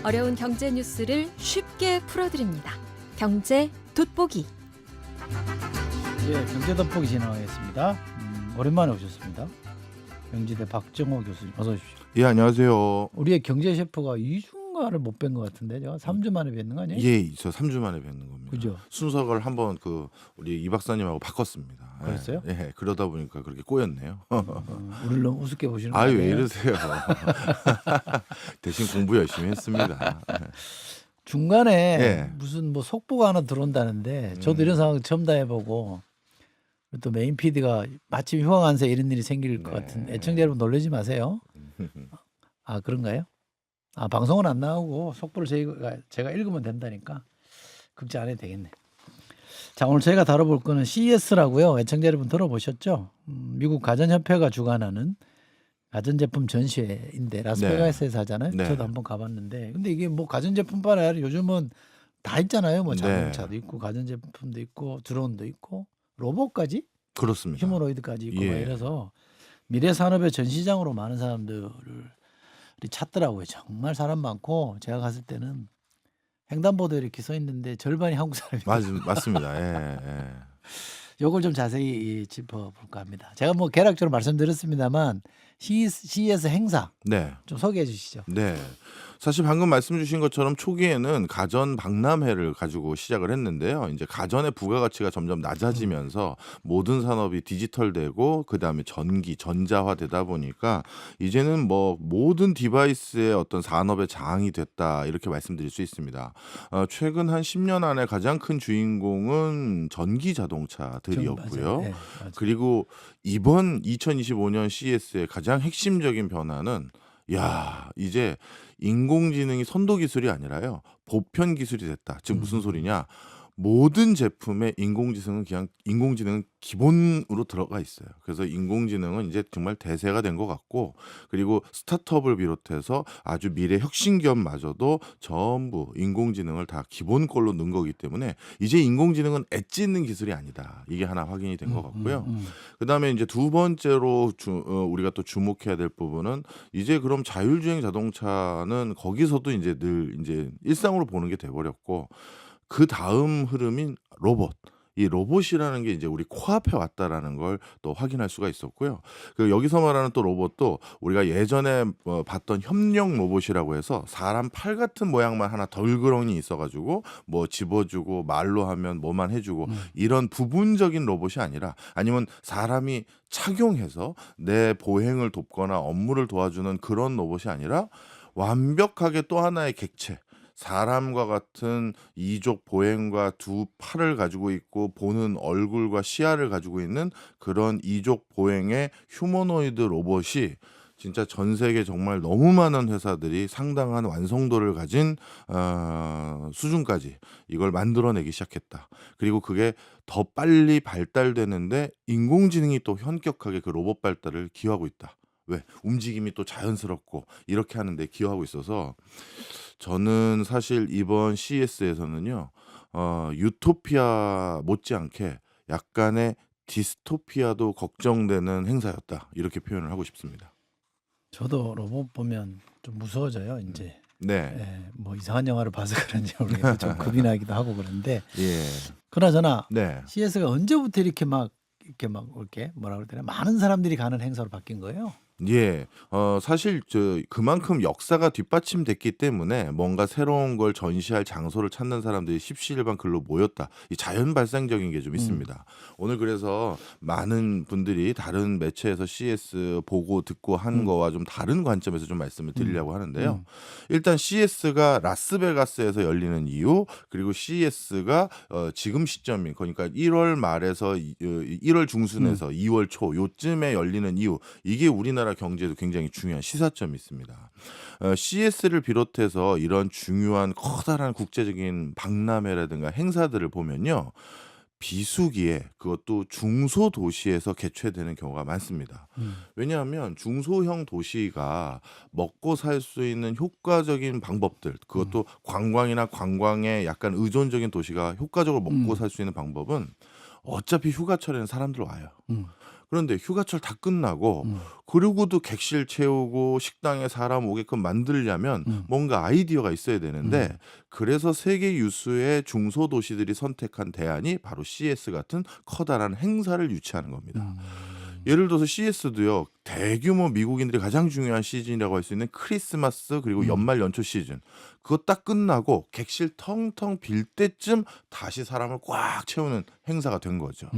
어려운 경제 뉴스를 쉽게 풀어드립니다. 경제 돋보기. 예, 경제 돋보기 진행하겠습니다. 오랜만에 오셨습니다. 명지대 박정호 교수님 어서 오십시오. 예, 안녕하세요. 우리의 경제 셰프가 2주인가를 못 뵌 것 같은데 제가 3주 만에 뵙는 거 아니에요? 예, 저 3주 만에 뵙는 겁니다. 그죠? 순서를 한번 우리 이 박사님하고 바꿨습니다. 그랬어요? 예, 그러다 보니까 그렇게 꼬였네요. 우리를 너무 우습게 보시는 거 아유, 아니에요? 왜 이러세요? 대신 공부 열심히 했습니다. 중간에 예. 무슨 뭐 속보가 하나 들어온다는데 저도 이런 상황 처음 다 해보고 또 메인 PD가 마침 휴강한새 이런 일이 생길 것 네. 같은 애청자 여러분 놀라지 마세요. 아 그런가요? 아 방송은 안 나오고 속보를 제가 읽으면 된다니까 걱정 안 해도 되겠네. 자 오늘 저희가 다뤄볼 거는 CES라고요. 애청자 여러분 들어보셨죠? 미국 가전협회가 주관하는 가전제품 전시회인데 라스베가스에서 하잖아요. 네. 저도 한번 가봤는데 근데 이게 뭐 가전제품뿐만 아니라 요즘은 다 있잖아요. 뭐 네. 자동차도 있고 가전제품도 있고 드론도 있고 로봇까지 그렇습니다. 휴머노이드까지 있고 막 예. 이래서 미래 산업의 전시장으로 많은 사람들을 찾더라고요. 정말 사람 많고 제가 갔을 때는 횡단보도 이렇게 서 있는데 절반이 한국 사람이. 맞습니다. 예, 예. 요걸 좀 자세히 짚어볼까 합니다. 제가 뭐 개략적으로 말씀드렸습니다만 CES 행사 네. 좀 소개해 주시죠. 네. 사실 방금 말씀 주신 것처럼 초기에는 가전 박람회를 가지고 시작을 했는데요. 이제 가전의 부가가치가 점점 낮아지면서 모든 산업이 디지털되고 그다음에 전기, 전자화 되다 보니까 이제는 뭐 모든 디바이스의 어떤 산업의 장이 됐다 이렇게 말씀드릴 수 있습니다. 최근 한 10년 안에 가장 큰 주인공은 전기 자동차들이었고요. 맞아요. 네, 맞아요. 그리고 이번 2025년 CES의 가장 핵심적인 변화는 이제 인공지능이 선도 기술이 아니라요. 보편 기술이 됐다. 즉 무슨 소리냐? 모든 제품에 인공지능은 기본으로 들어가 있어요. 그래서 인공지능은 이제 정말 대세가 된 것 같고 그리고 스타트업을 비롯해서 아주 미래 혁신 기업마저도 전부 인공지능을 다 기본꼴로 넣은 거기 때문에 이제 인공지능은 엣지 있는 기술이 아니다. 이게 하나 확인이 된 것 같고요. 그다음에 이제 두 번째로 우리가 또 주목해야 될 부분은 이제 그럼 자율주행 자동차는 거기서도 이제 늘 이제 일상으로 보는 게 돼버렸고 그 다음 흐름인 로봇. 이 로봇이라는 게 이제 우리 코앞에 왔다라는 걸 또 확인할 수가 있었고요. 그 여기서 말하는 또 로봇도 우리가 예전에 봤던 협력 로봇이라고 해서 사람 팔 같은 모양만 하나 덜그렁이 있어가지고 뭐 집어주고 말로 하면 뭐만 해주고 이런 부분적인 로봇이 아니라 아니면 사람이 착용해서 내 보행을 돕거나 업무를 도와주는 그런 로봇이 아니라 완벽하게 또 하나의 객체. 사람과 같은 이족 보행과 두 팔을 가지고 있고 보는 얼굴과 시야를 가지고 있는 그런 이족 보행의 휴머노이드 로봇이 진짜 전 세계 정말 너무 많은 회사들이 상당한 완성도를 가진 수준까지 이걸 만들어내기 시작했다. 그리고 그게 더 빨리 발달되는데 인공지능이 또 현격하게 그 로봇 발달을 기여하고 있다. 왜? 움직임이 또 자연스럽고 이렇게 하는데 기여하고 있어서 저는 사실 이번 CES에서는요. 유토피아 못지않게 약간의 디스토피아도 걱정되는 행사였다. 이렇게 표현을 하고 싶습니다. 저도 로봇 보면 좀 무서워져요. 이제 네. 예, 뭐 이상한 영화를 봐서 그런지 모르겠는데 좀 겁이 나기도 하고 그런데 예. 그나저나 네. CES가 언제부터 이렇게 뭐라 그래야 되나 많은 사람들이 가는 행사로 바뀐 거예요? 예. 사실 그만큼 역사가 뒷받침됐기 때문에 뭔가 새로운 걸 전시할 장소를 찾는 사람들이 십시일반 글로 모였다. 이 자연 발생적인 게 좀 있습니다. 오늘 그래서 많은 분들이 다른 매체에서 CES 보고 듣고 한 거와 좀 다른 관점에서 좀 말씀을 드리려고 하는데요. 일단 CES가 라스베가스에서 열리는 이유, 그리고 CES가 지금 시점인 그러니까 1월 말에서 1월 중순에서 2월 초 요쯤에 열리는 이유, 이게 우리나라 경제에도 굉장히 중요한 시사점이 있습니다. CES를 비롯해서 이런 중요한 커다란 국제적인 박람회라든가 행사들을 보면요. 비수기에 그것도 중소도시에서 개최되는 경우가 많습니다. 왜냐하면 중소형 도시가 먹고 살 수 있는 효과적인 방법들, 그것도 관광이나 관광에 약간 의존적인 도시가 효과적으로 먹고 살 수 있는 방법은 어차피 휴가철에는 사람들 와요. 음. 그런데 휴가철 다 끝나고 음. 그리고도 객실 채우고 식당에 사람 오게끔 만들려면 뭔가 아이디어가 있어야 되는데 그래서 세계 유수의 중소도시들이 선택한 대안이 바로 CS 같은 커다란 행사를 유치하는 겁니다. 예를 들어서 CS도요. 대규모 미국인들이 가장 중요한 시즌이라고 할 수 있는 크리스마스 그리고 연말 연초 시즌. 그거 딱 끝나고 객실 텅텅 빌 때쯤 다시 사람을 꽉 채우는 행사가 된 거죠.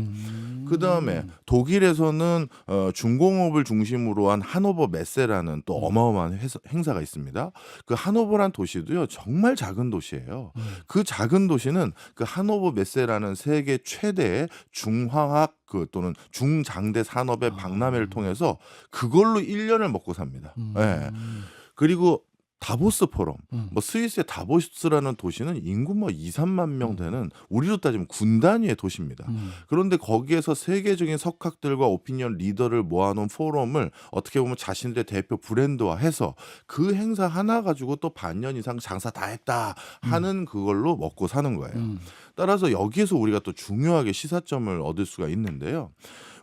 그다음에 독일에서는 중공업을 중심으로 한 하노버 메세라는 또 어마어마한 행사가 있습니다. 그 하노버란 도시도요. 정말 작은 도시예요. 그 작은 도시는 그 하노버 메세라는 세계 최대의 중화학 또는 중장대 산업의 박람회를 통해서 그걸로 1년을 먹고 삽니다. 예. 그리고 다보스 포럼, 뭐 스위스의 다보스라는 도시는 인구 뭐 2, 3만 명 되는 우리로 따지면 군 단위의 도시입니다. 그런데 거기에서 세계적인 석학들과 오피니언 리더를 모아놓은 포럼을 어떻게 보면 자신들의 대표 브랜드화해서 그 행사 하나 가지고 또 반년 이상 장사 다 했다 하는 그걸로 먹고 사는 거예요. 따라서 여기에서 우리가 또 중요하게 시사점을 얻을 수가 있는데요.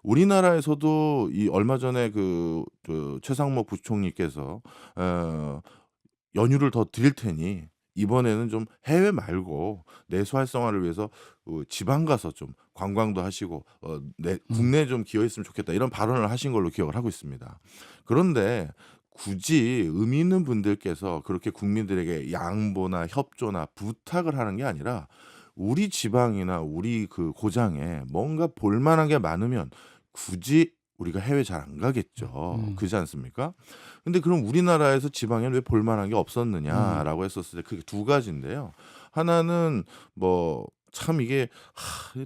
우리나라에서도 이 얼마 전에 그 최상목 부총리께서 연휴를 더 드릴 테니 이번에는 좀 해외 말고 내수 활성화를 위해서 지방 가서 좀 관광도 하시고 국내에 좀 기여했으면 좋겠다 이런 발언을 하신 걸로 기억을 하고 있습니다. 그런데 굳이 의미 있는 분들께서 그렇게 국민들에게 양보나 협조나 부탁을 하는 게 아니라 우리 지방이나 우리 그 고장에 뭔가 볼만한 게 많으면 굳이 우리가 해외 잘 안 가겠죠. 그렇지 않습니까? 근데 그럼 우리나라에서 지방에는 왜 볼만한 게 없었느냐라고 했었을 때 그게 두 가지인데요. 하나는 뭐 참 이게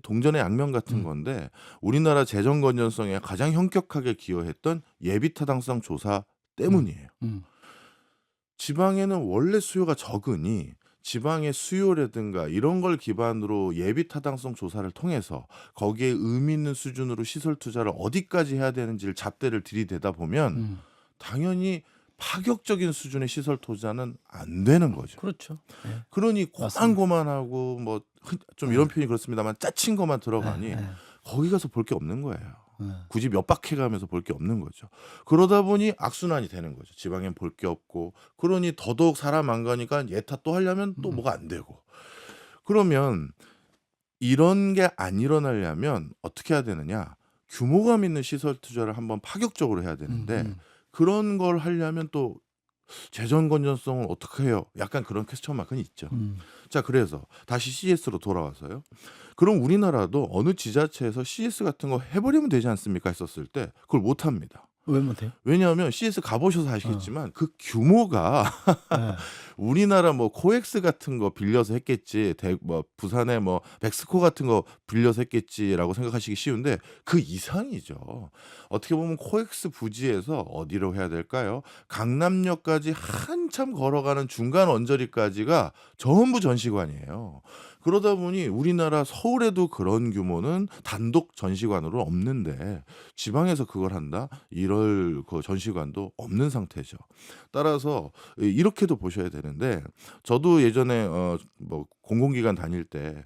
동전의 양면 같은 건데 우리나라 재정 건전성에 가장 현격하게 기여했던 예비 타당성 조사 때문이에요. 지방에는 원래 수요가 적으니 지방의 수요라든가 이런 걸 기반으로 예비 타당성 조사를 통해서 거기에 의미 있는 수준으로 시설 투자를 어디까지 해야 되는지를 잣대를 들이대다 보면 당연히 파격적인 수준의 시설 투자는 안 되는 거죠. 그렇죠. 네. 그러니 맞습니다. 고만고만하고 뭐 좀 이런 표현이 그렇습니다만 짜친 것만 들어가니 거기 가서 볼 게 없는 거예요. 굳이 몇 바퀴 가면서 볼 게 없는 거죠. 그러다 보니 악순환이 되는 거죠. 지방엔 볼 게 없고 그러니 더더욱 사람 안 가니까 예타 또 하려면 또 뭐가 안 되고 그러면 이런 게 안 일어나려면 어떻게 해야 되느냐 규모감 있는 시설 투자를 한번 파격적으로 해야 되는데 그런 걸 하려면 또 재정 건전성은 어떻게 해요? 약간 그런 퀘스천 마크는 있죠. 자, 그래서 다시 CS로 돌아와서요. 그럼 우리나라도 어느 지자체에서 CS 같은 거 해버리면 되지 않습니까? 했었을 때 그걸 못 합니다. 왜 못해요? 왜냐하면 CS 가보셔서 아시겠지만 그 규모가 네. 우리나라 뭐 코엑스 같은 거 빌려서 했겠지, 뭐 부산에 뭐 백스코 같은 거 빌려서 했겠지라고 생각하시기 쉬운데 그 이상이죠. 어떻게 보면 코엑스 부지에서 어디로 해야 될까요? 강남역까지 한참 걸어가는 중간 언저리까지가 전부 전시관이에요. 그러다 보니 우리나라 서울에도 그런 규모는 단독 전시관으로 없는데 지방에서 그걸 한다? 이럴 그 전시관도 없는 상태죠. 따라서 이렇게도 보셔야 되는데 저도 예전에 뭐 공공기관 다닐 때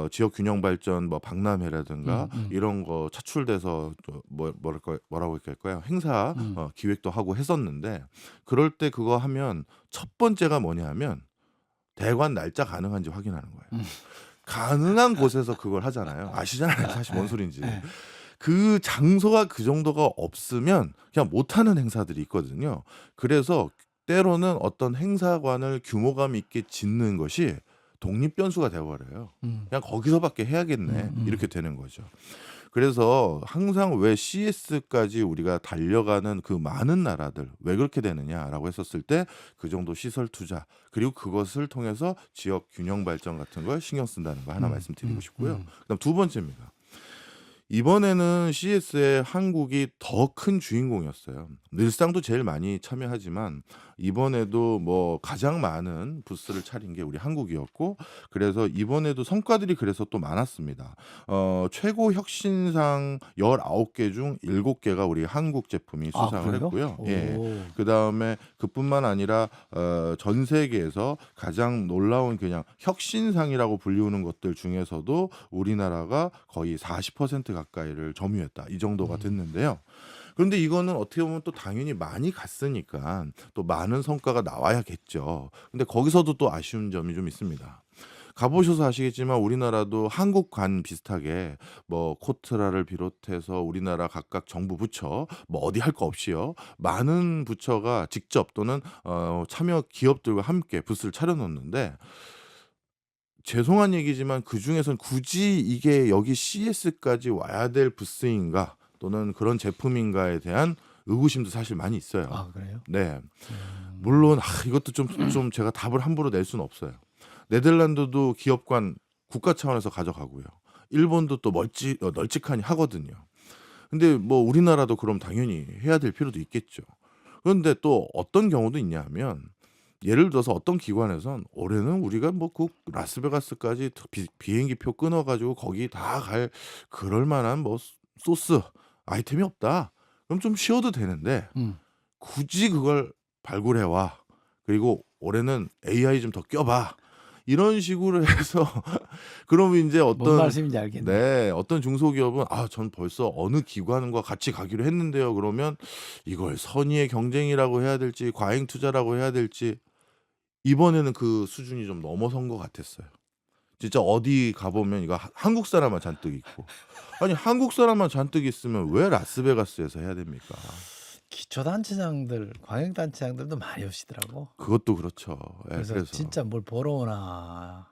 지역 균형 발전 뭐 박람회라든가 이런 거 차출돼서 뭐라고 할까요? 행사 기획도 하고 했었는데 그럴 때 그거 하면 첫 번째가 뭐냐면 대관 날짜 가능한지 확인하는 거예요. 가능한 곳에서 그걸 하잖아요. 아시잖아요. 사실 뭔 소린지. 그 장소가 그 정도가 없으면 그냥 못하는 행사들이 있거든요. 그래서 때로는 어떤 행사관을 규모감 있게 짓는 것이 독립 변수가 되어버려요. 그냥 거기서밖에 해야겠네. 이렇게 되는 거죠. 그래서 항상 왜 CS까지 우리가 달려가는 그 많은 나라들 왜 그렇게 되느냐라고 했었을 때 그 정도 시설 투자 그리고 그것을 통해서 지역 균형 발전 같은 걸 신경 쓴다는 거 하나 말씀드리고 싶고요. 그다음 두 번째입니다. 이번에는 CS에 한국이 더 큰 주인공이었어요. 늘상도 제일 많이 참여하지만 이번에도 뭐 가장 많은 부스를 차린 게 우리 한국이었고 그래서 이번에도 성과들이 그래서 또 많았습니다. 최고 혁신상 19개 중 7개가 우리 한국 제품이 아, 수상을 그래요? 했고요. 예. 오. 그다음에 그뿐만 아니라 전 세계에서 가장 놀라운 그냥 혁신상이라고 불리우는 것들 중에서도 우리나라가 거의 40% 가까이를 점유했다. 이 정도가 됐는데요. 그런데 이거는 어떻게 보면 또 당연히 많이 갔으니까 또 많은 성과가 나와야겠죠. 근데 거기서도 또 아쉬운 점이 좀 있습니다. 가보셔서 아시겠지만 우리나라도 한국관 비슷하게 뭐 코트라를 비롯해서 우리나라 각각 정부 부처 뭐 어디 할 거 없이요. 많은 부처가 직접 또는 참여 기업들과 함께 부스를 차려놓는데 죄송한 얘기지만 그중에선 굳이 이게 여기 CS까지 와야 될 부스인가 또는 그런 제품인가에 대한 의구심도 사실 많이 있어요. 아, 그래요? 네. 음. 물론 이것도 좀 제가 답을 함부로 낼 수는 없어요. 네덜란드도 기업관 국가 차원에서 가져가고요. 일본도 또 널찍하니 하거든요. 근데 뭐 우리나라도 그럼 당연히 해야 될 필요도 있겠죠. 그런데 또 어떤 경우도 있냐 하면 예를 들어서 어떤 기관에선 올해는 우리가 뭐 그 라스베가스까지 비행기표 끊어 가지고 거기 다 갈 그럴 만한 뭐 소스 아이템이 없다. 그럼 좀 쉬어도 되는데 음. 굳이 그걸 발굴해 와. 그리고 올해는 AI 좀 더 껴봐. 이런 식으로 해서 그러면 인제 뭔 어떤 말씀인지 알겠네. 네. 어떤 중소기업은 전 벌써 어느 기관과 같이 가기로 했는데요. 그러면 이걸 선의의 경쟁이라고 해야 될지 과잉 투자라고 해야 될지 이번에는 그 수준이 좀 넘어선 것 같았어요. 진짜 어디 가 보면 이거 한국 사람만 잔뜩 있고. 아니 한국 사람만 잔뜩 있으면 왜 라스베가스에서 해야 됩니까? 기초단체장들, 광역단체장들도 많이 오시더라고. 그것도 그렇죠. 예 그래서 그래서 진짜 뭘 보러 오나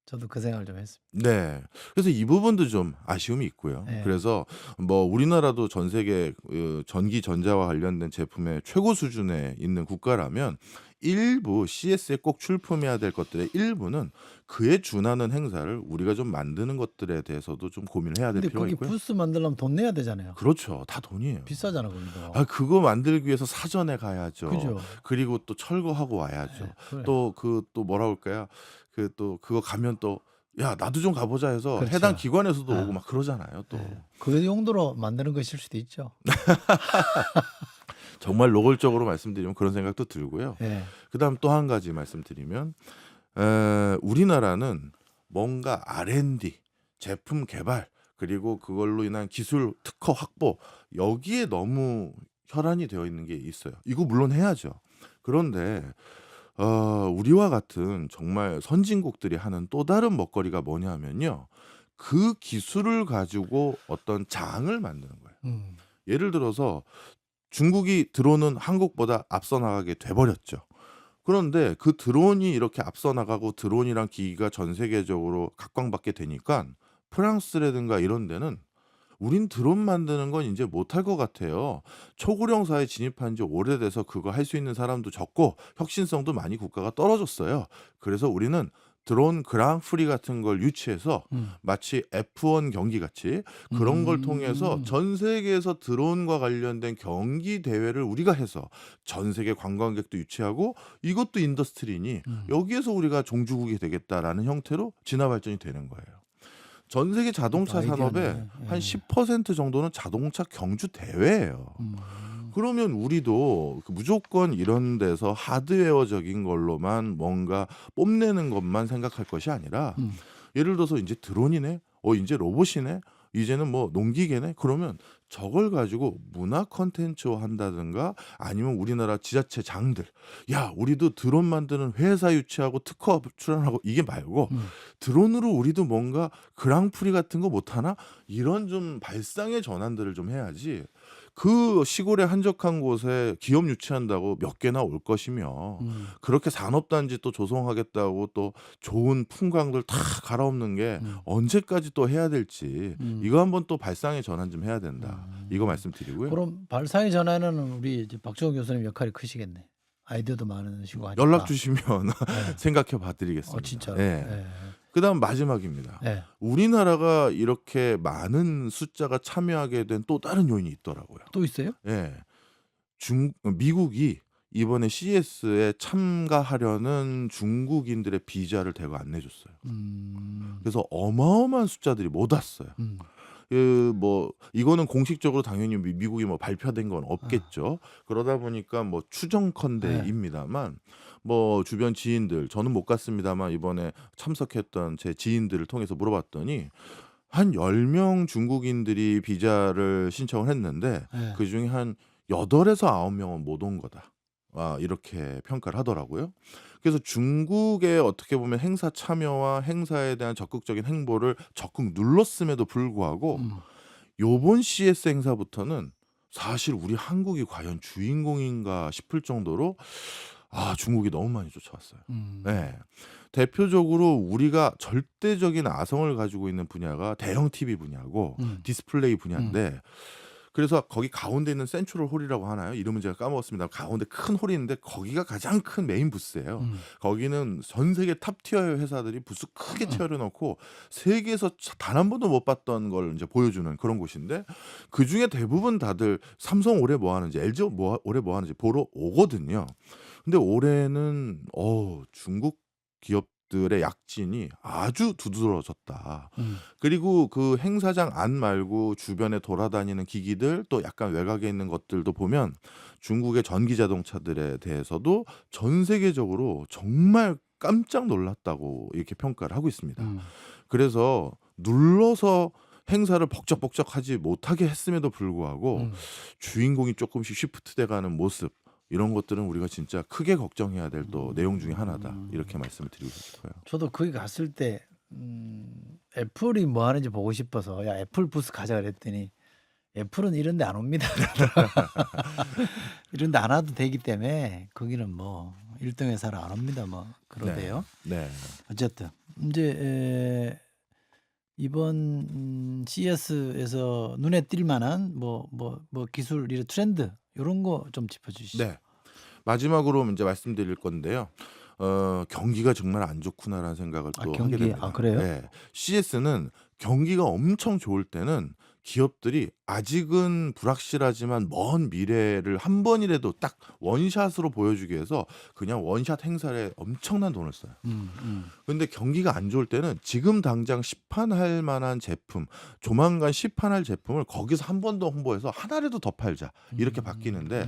저도 그 생각을 좀 했습니다. 네. 그래서 이 부분도 좀 아쉬움이 있고요. 예. 그래서 뭐 우리나라도 전 세계 전기 전자와 관련된 제품의 최고 수준에 있는 국가라면 일부 CS에 꼭 출품해야 될 것들의 일부는 그에 준하는 행사를 우리가 좀 만드는 것들에 대해서도 좀 고민을 해야 될 근데 필요가 거기 있고요. 부스 만들려면 돈 내야 되잖아요. 그렇죠. 다 돈이에요. 비싸잖아, 거기도. 그거 만들기 위해서 사전에 가야죠. 그죠? 그리고 또 철거하고 와야죠. 예, 그래. 또 뭐라 그럴까요? 그거 가면 또 야 나도 좀 가보자 해서 그렇죠. 해당 기관에서도 아. 오고 막 그러잖아요. 또 예. 그 용도로 만드는 것일 수도 있죠. 정말 노골적으로 말씀드리면 그런 생각도 들고요. 예. 그다음 또 한 가지 말씀드리면 우리나라는 뭔가 R&D, 제품 개발 그리고 그걸로 인한 기술 특허 확보 여기에 너무 혈안이 되어 있는 게 있어요. 이거 물론 해야죠. 그런데 우리와 같은 정말 선진국들이 하는 또 다른 먹거리가 뭐냐면요. 그 기술을 가지고 어떤 장을 만드는 거예요. 음. 예를 들어서 중국이 드론은 한국보다 앞서 나가게 돼 버렸죠. 그런데 그 드론이 이렇게 앞서 나가고 드론이랑 기기가 전 세계적으로 각광받게 되니까 프랑스라든가 이런 데는 우린 드론 만드는 건 인제 못할 것 같아요. 초고령 사회에 진입한 지 오래돼서 그거 할 수 있는 사람도 적고 혁신성도 많이 국가가 떨어졌어요. 그래서 우리는 드론 그랑프리 같은 걸 유치해서 마치 F1 경기 같이 그런 걸 통해서 전 세계에서 드론과 관련된 경기 대회를 우리가 해서 전 세계 관광객도 유치하고 이것도 인더스트리니 여기에서 우리가 종주국이 되겠다라는 형태로 진화 발전이 되는 거예요. 전 세계 자동차 아이디어네. 산업의 한 예. 10% 정도는 자동차 경주 대회예요. 그러면 우리도 무조건 이런 데서 하드웨어적인 걸로만 뭔가 뽐내는 것만 생각할 것이 아니라 예를 들어서 인제 드론이네. 인제 로봇이네. 이제는 뭐 농기계네. 그러면 저걸 가지고 문화 콘텐츠화 한다든가 아니면 우리나라 지자체 장들 야 우리도 드론 만드는 회사 유치하고 특허 출원하고 이게 말고 드론으로 우리도 뭔가 그랑프리 같은 거 못하나? 이런 좀 발상의 전환들을 좀 해야지 그 시골의 한적한 곳에 기업 유치한다고 몇 개나 올 것이며 그렇게 산업단지 또 조성하겠다고 또 좋은 풍광들 다 갈아엎는 게 언제까지 또 해야 될지 이거 한번 또 발상의 전환 좀 해야 된다. 이거 말씀드리고요. 그럼 발상의 전환에는 우리 이제 박정호 교수님 역할이 크시겠네. 아이디어도 많으시고 하니까. 연락 주시면 네. 생각해 봐 드리겠습니다. 진짜로. 예. 예. 그다음 마지막입니다. 예. 우리나라가 이렇게 많은 숫자가 참여하게 된 또 다른 요인이 있더라고요. 또 있어요? 예. 미국이 이번에 CES에 참가하려는 중국인들의 비자를 대거 안 내줬어요. 그래서 어마어마한 숫자들이 못 왔어요. 뭐 이거는 공식적으로 당연히 미국이 뭐 발표된 건 없겠죠. 그러다 보니까 뭐 네. 추정컨대입니다만 뭐 주변 지인들 저는 못 갔습니다만 이번에 참석했던 제 지인들을 통해서 물어봤더니 한 10명 중국인들이 비자를 신청을 했는데 네. 그중에 한 8에서 9명은 못 온 거다. 이렇게 평가를 하더라고요. 그래서 중국의 어떻게 보면 행사 참여와 행사에 대한 적극적인 행보를 적극 눌렀음에도 불구하고 음. 요번 CS 행사부터는 사실 우리 한국이 과연 주인공인가 싶을 정도로 중국이 너무 많이 쫓아왔어요. 네. 대표적으로 우리가 절대적인 아성을 가지고 있는 분야가 대형 TV 분야고 디스플레이 분야인데 그래서 거기 가운데 있는 센트럴 홀이라고 하나요? 이름은 제가 까먹었습니다. 가운데 큰 홀이 있는데 거기가 가장 큰 메인 부스예요. 거기는 전 세계 탑 티어의 회사들이 부스 크게 차려놓고 세계에서 단 한 번도 못 봤던 걸 이제 보여주는 그런 곳인데 그 중에 대부분 다들 삼성 올해 뭐 하는지, LG 올해 뭐 하는지 보러 오거든요. 근데 올해는 중국 기업들의 약진이 아주 두드러졌다. 그리고 그 행사장 안 말고 주변에 돌아다니는 기기들 또 약간 외곽에 있는 것들도 보면 중국의 전기 자동차들에 대해서도 전 세계적으로 정말 깜짝 놀랐다고 이렇게 평가를 하고 있습니다. 그래서 눌러서 행사를 벅적벅적하지 못하게 했음에도 불구하고 주인공이 조금씩 쉬프트돼가는 모습 이런 것들은 우리가 진짜 크게 걱정해야 될 또 내용 중에 하나다 이렇게 말씀을 드리고 싶어요. 저도 거기 갔을 때 애플이 뭐 하는지 보고 싶어서 야 애플 부스 가자 그랬더니 애플은 이런 데 안 옵니다. 이런 데 안 와도 되기 때문에 거기는 뭐 1등 회사를 안 옵니다. 뭐 그러대요. 네. 어쨌든 이제 이번 CES에서 눈에 띌 만한 뭐 기술 이런 트렌드 이런 거 좀 짚어주시죠. 네. 마지막으로 이제 말씀드릴 건데요. 경기가 정말 안 좋구나라는 생각을 또 하게 경기 됩니다. 그래요? 네. CS는 경기가 엄청 좋을 때는 기업들이 아직은 불확실하지만 먼 미래를 한 번이라도 딱 원샷으로 보여주기 위해서 그냥 원샷 행사에 엄청난 돈을 써요. 근데 경기가 안 좋을 때는 지금 당장 시판할 만한 제품, 조만간 시판할 제품을 거기서 한 번 더 홍보해서 하나라도 더 팔자 이렇게 바뀌는데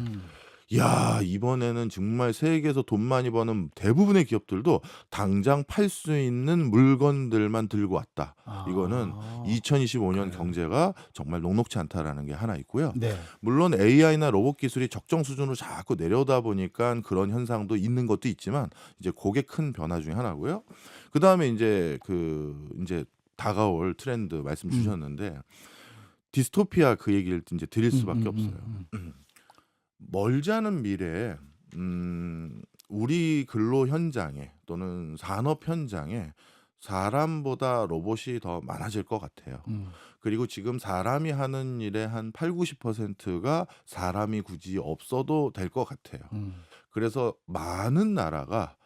야 이번에는 정말 세계에서 돈 많이 버는 대부분의 기업들도 당장 팔 수 있는 물건들만 들고 왔다. 이거는 2025년 그래요. 경제가 정말 녹록지 않다라는 게 하나 있고요. 네. 물론 AI나 로봇 기술이 적정 수준으로 자꾸 내려오다 보니까 그런 현상도 있는 것도 있지만 이제 그게 큰 변화 중에 하나고요. 그다음에 이제 이제 다가올 트렌드 말씀 주셨는데 디스토피아 그 얘기를 이제 드릴 수밖에 없어요. 멀지 않은 미래에 우리 근로 현장에 또는 산업 현장에 사람보다 로봇이 더 많아질 것 같아요. 그리고 지금 사람이 하는 일의 한 80-90%가 사람이 굳이 없어도 될 것 같아요. 그래서 많은 나라가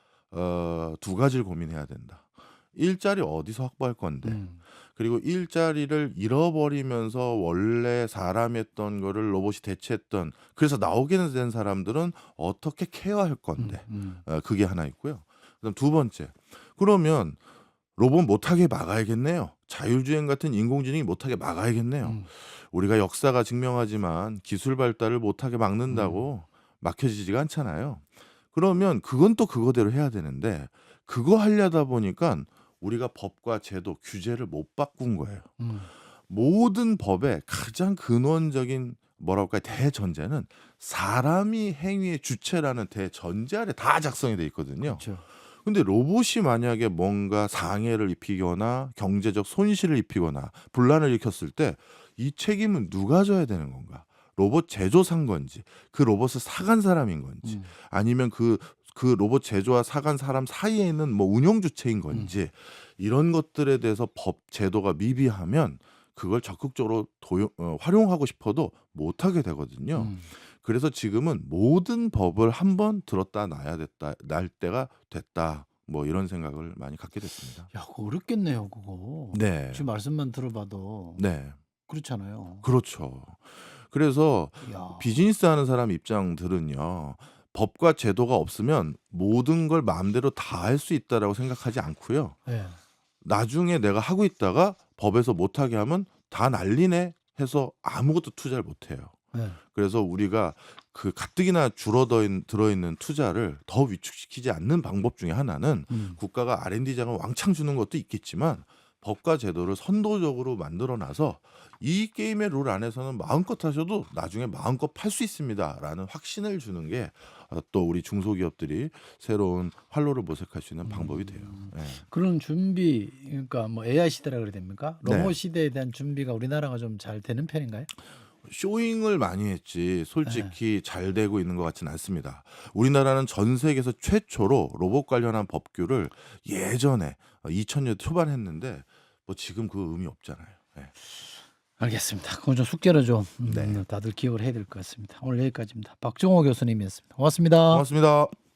두 가지를 고민해야 된다. 일자리 어디서 확보할 건데 그리고 일자리를 잃어버리면서 원래 사람이 했던 거를 로봇이 대체했던 그래서 나오게 된 사람들은 어떻게 케어할 건데 그게 하나 있고요. 그다음 두 번째 그러면 로봇 못하게 막아야겠네요. 자율주행 같은 인공지능이 못하게 막아야겠네요. 우리가 역사가 증명하지만 기술 발달을 못하게 막는다고 막혀지지가 않잖아요. 그러면 그건 또 그거대로 해야 되는데 그거 하려다 보니까 우리가 법과 제도, 규제를 못 바꾼 거예요. 모든 법의 가장 근원적인 뭐랄까 대전제는 사람이 행위의 주체라는 대전제 아래 다 작성이 돼 있거든요. 그렇죠. 근데 로봇이 만약에 뭔가 상해를 입히거나 경제적 손실을 입히거나 분란을 일으켰을 때 이 책임은 누가 져야 되는 건가? 로봇 제조사인 건지 그 로봇을 사간 사람인 건지 아니면 그 로봇 제조와 사간 사람 사이에 있는 뭐 운영 주체인 건지 이런 것들에 대해서 법 제도가 미비하면 그걸 적극적으로 활용하고 싶어도 못하게 되거든요. 그래서 지금은 모든 법을 한번 들었다 날 때가 됐다. 뭐 이런 생각을 많이 갖게 됐습니다. 야, 그거 어렵겠네요, 그거. 네. 지금 말씀만 들어봐도 네. 그렇잖아요. 그렇죠. 그래서 야. 비즈니스 하는 사람 입장들은요. 법과 제도가 없으면 모든 걸 마음대로 다 할 수 있다라고 생각하지 않고요. 예. 나중에 내가 하고 있다가 법에서 못하게 하면 다 난리네 해서 아무것도 투자를 못해요. 예. 그래서 우리가 그 가뜩이나 들어있는 투자를 더 위축시키지 않는 방법 중에 하나는 국가가 R&D장을 왕창 주는 것도 있겠지만 법과 제도를 선도적으로 만들어놔서 이 게임의 룰 안에서는 마음껏 하셔도 나중에 마음껏 팔 수 있습니다라는 확신을 주는 게 또 우리 중소기업들이 새로운 활로를 모색할 수 있는 방법이 돼요. 예. 그런 준비, 그러니까 뭐 AI 시대라 그래야 됩니까? 로봇 네. 시대에 대한 준비가 우리나라가 좀 잘 되는 편인가요? 쇼잉을 많이 했지 솔직히 잘 되고 있는 것 같지는 않습니다. 우리나라는 전 세계에서 최초로 로봇 관련한 법규를 예전에 2000년 초반 했는데 뭐 지금 그 의미 없잖아요. 예. 알겠습니다. 그건 좀 숙제로 좀 네. 다들 기억을 해야 될 것 같습니다. 오늘 여기까지입니다. 박종호 교수님이었습니다. 고맙습니다. 고맙습니다.